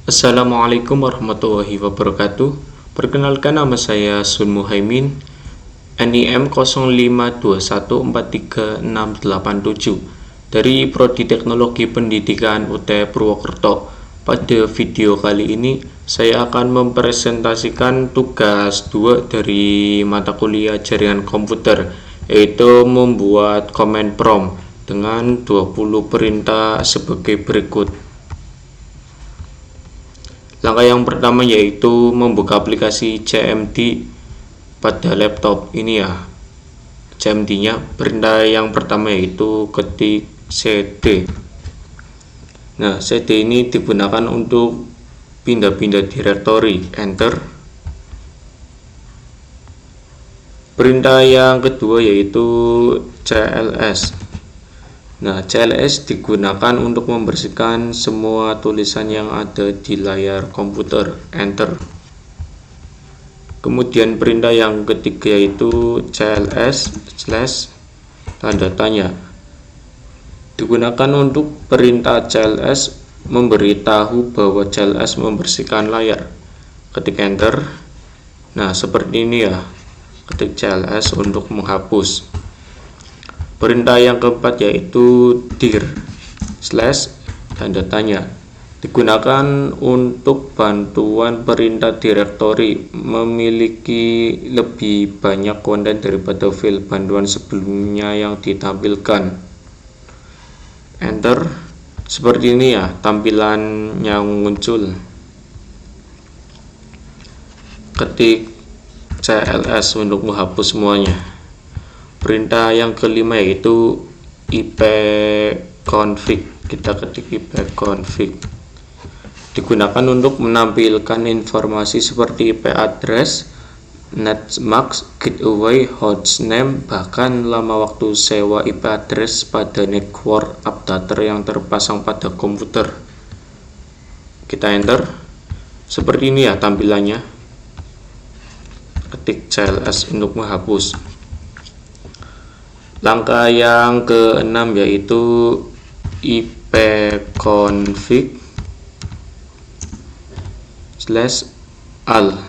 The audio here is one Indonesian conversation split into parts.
Assalamualaikum warahmatullahi wabarakatuh. Perkenalkan, nama saya Sun Muhaimin, NIM 0521436687 dari Prodi Teknologi Pendidikan UT Purwokerto. Pada video kali ini saya akan mempresentasikan tugas 2 dari mata kuliah jaringan komputer, yaitu membuat command prompt dengan 20 perintah sebagai berikut. Langkah yang pertama yaitu membuka aplikasi CMD pada laptop ini ya. CMD-nya, perintah yang pertama yaitu ketik cd. Nah, cd ini digunakan untuk pindah-pindah directory, enter. Perintah yang kedua yaitu cls. Nah, CLS digunakan untuk membersihkan semua tulisan yang ada di layar komputer, enter. Kemudian perintah yang ketiga yaitu CLS slash tanda tanya. Digunakan untuk perintah CLS memberitahu bahwa CLS membersihkan layar. Ketik enter. Nah, seperti ini ya. Ketik CLS untuk menghapus. Perintah yang keempat yaitu dir slash tanda tanya. Digunakan untuk bantuan perintah directory memiliki lebih banyak konten daripada file bantuan sebelumnya yang ditampilkan. Enter. Seperti ini ya tampilan yang muncul. Ketik CLS untuk menghapus semuanya. Perintah yang kelima yaitu ipconfig. Kita ketik ipconfig. Digunakan untuk menampilkan informasi seperti IP address, netmask, gateway, hostname, bahkan lama waktu sewa IP address pada network updater yang terpasang pada komputer. Kita enter. Seperti ini ya tampilannya. Ketik CLS untuk menghapus. Langkah yang keenam yaitu ipconfig slash al.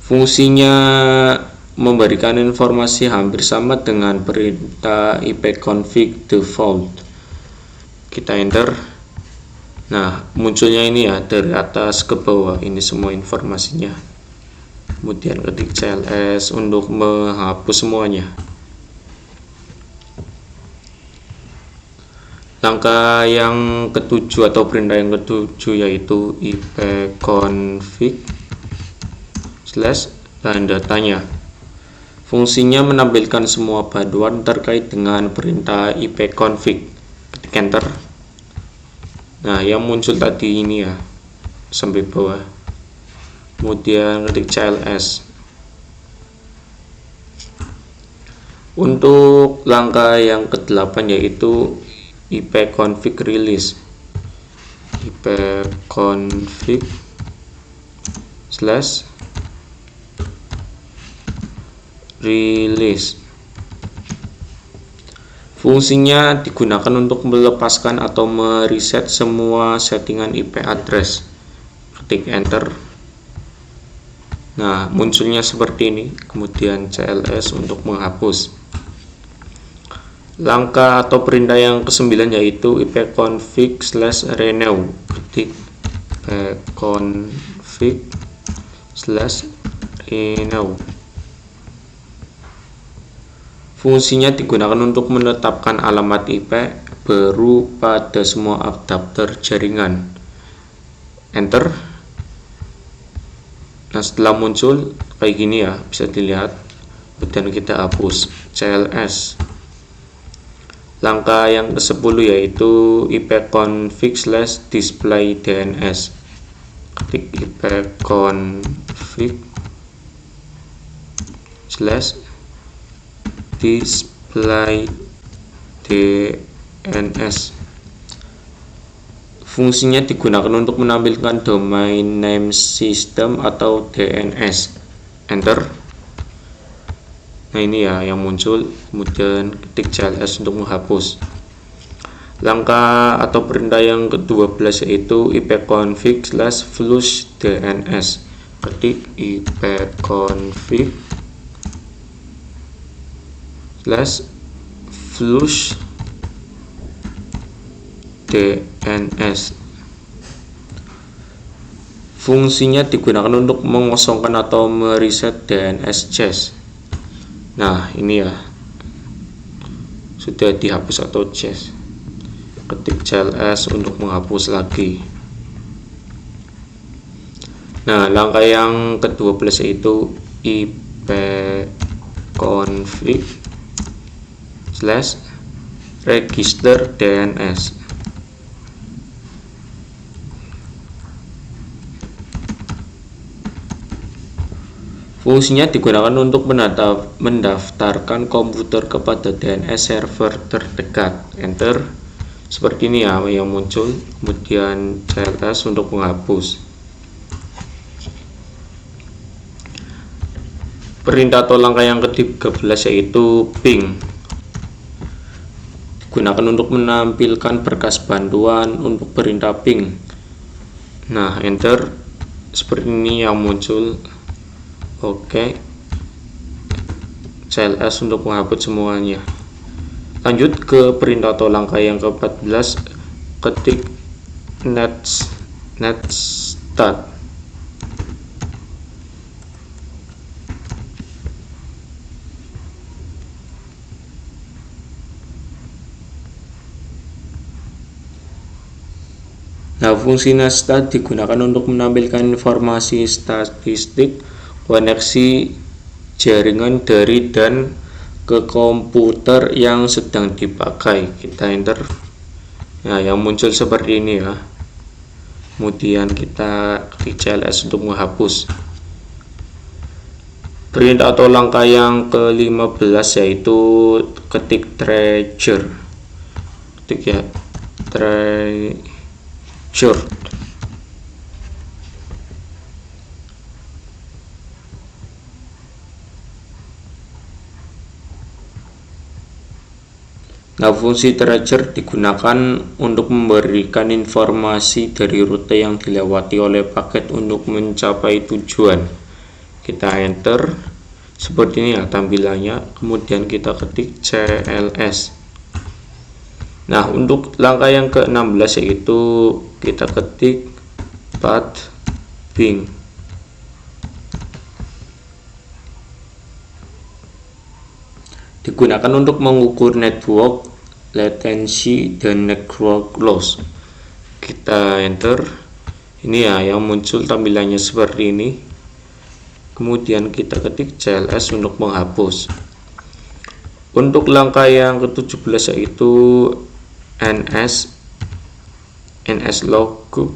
Fungsinya memberikan informasi hampir sama dengan perintah ipconfig default. Kita enter. Nah, munculnya ini ya dari atas ke bawah, ini semua informasinya. Kemudian ketik CLS untuk menghapus semuanya. Langkah yang ketujuh atau perintah yang ketujuh yaitu ipconfig slash tanda tanya. Fungsinya menampilkan semua bantuan terkait dengan perintah ipconfig. Ketik enter. Nah, yang muncul tadi ini ya sampai bawah. Kemudian ketik CLS. Untuk langkah yang ke-8 yaitu ipconfig release. ipconfig slash release. Fungsinya digunakan untuk melepaskan atau mereset semua settingan IP address. Ketik enter. Nah, munculnya seperti ini. Kemudian CLS untuk menghapus. Langkah atau perintah yang ke-9 yaitu ipconfig slash renew. Ketik ipconfig slash renew. Fungsinya digunakan untuk menetapkan alamat IP baru pada semua adapter jaringan. Enter. Nah, setelah muncul kayak gini ya, bisa dilihat. Kemudian kita hapus CLS. Langkah yang ke-10 yaitu ipconfig slash display DNS. Ketik ipconfig slash display DNS. Fungsinya digunakan untuk menampilkan domain name system atau DNS. Enter. Nah, ini ya yang muncul. Kemudian ketik CLS untuk menghapus. Langkah atau perintah yang ke-12 yaitu ipconfig/flush DNS. Ketik ipconfig/flush DNS. Fungsinya digunakan untuk mengosongkan atau mereset DNS cache. Nah, ini ya, sudah dihapus atau cache. Ketik cls untuk menghapus lagi. Nah, langkah yang ke-12 yaitu ipconfig/register DNS. Fungsinya digunakan untuk mendaftarkan komputer kepada DNS server terdekat. Enter. Seperti ini ya yang muncul. Kemudian cls untuk menghapus. Perintah atau langkah yang ke-13 yaitu ping. Digunakan untuk menampilkan berkas bantuan untuk perintah ping. Nah, enter. Seperti ini yang muncul. Oke. CLS untuk menghapus semuanya. Lanjut ke perintah atau langkah yang ke-14, ketik netstart. Nah, fungsi netstart digunakan untuk menampilkan informasi statistik koneksi jaringan dari dan ke komputer yang sedang dipakai. Kita enter. Nah, yang muncul seperti ini ya. Kemudian kita klik cls untuk menghapus. Perintah atau langkah yang ke-15 yaitu ketik treasure. Ketik ya, treasure. Nah, fungsi treasure digunakan untuk memberikan informasi dari rute yang dilewati oleh paket untuk mencapai tujuan. Kita enter. Seperti ini ya tampilannya. Kemudian kita ketik cls. Nah, untuk langkah yang ke-16 yaitu kita ketik path ping. Digunakan untuk mengukur network latency dan network loss. Kita enter. Ini ya yang muncul tampilannya seperti ini. Kemudian kita ketik cls untuk menghapus. Untuk langkah yang ke-17 yaitu ns logbook.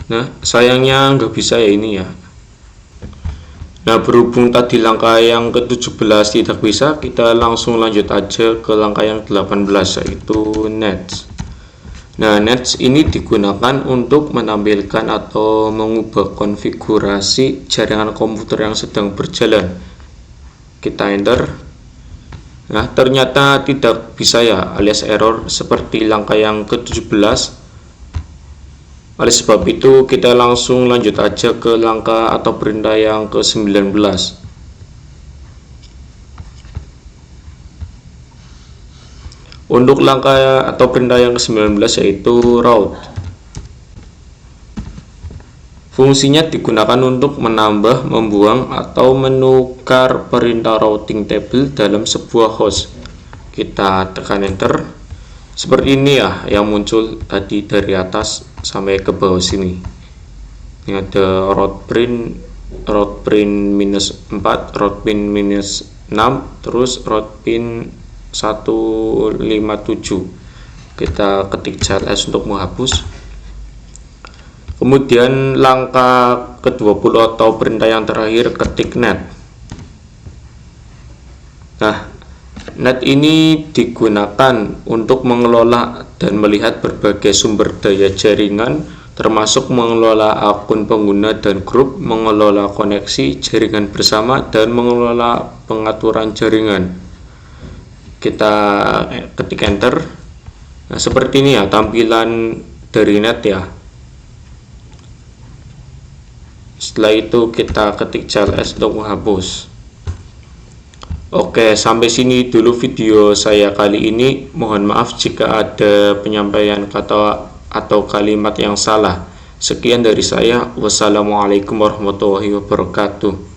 Nah, sayangnya nggak bisa ya ini ya. Nah, berhubung tadi langkah yang ke-17 tidak bisa, kita langsung lanjut aja ke langkah yang 18 yaitu nets. Nah, nets ini digunakan untuk menampilkan atau mengubah konfigurasi jaringan komputer yang sedang berjalan. Kita enter. Nah, ternyata tidak bisa ya, alias error seperti langkah yang ke-17. Oleh sebab itu kita langsung lanjut aja ke langkah atau perintah yang ke-19. Untuk langkah atau perintah yang ke-19 yaitu route. Fungsinya digunakan untuk menambah, membuang, atau menukar perintah routing table dalam sebuah host. Kita tekan enter. Seperti ini ya yang muncul tadi dari atas sampai ke bawah sini. Ini ada route print -4, route print -6, terus route print 157. Kita ketik cls untuk menghapus. Kemudian langkah ke-20 atau perintah yang terakhir ketik net. Nah, net ini digunakan untuk mengelola dan melihat berbagai sumber daya jaringan, termasuk mengelola akun pengguna dan grup, mengelola koneksi jaringan bersama, dan mengelola pengaturan jaringan. kita ketik enter. Nah, seperti ini ya tampilan dari net ya. Setelah itu kita ketik cls untuk menghapus. Oke, sampai sini dulu video saya kali ini. Mohon maaf jika ada penyampaian kata atau kalimat yang salah. Sekian dari saya. Wassalamualaikum warahmatullahi wabarakatuh.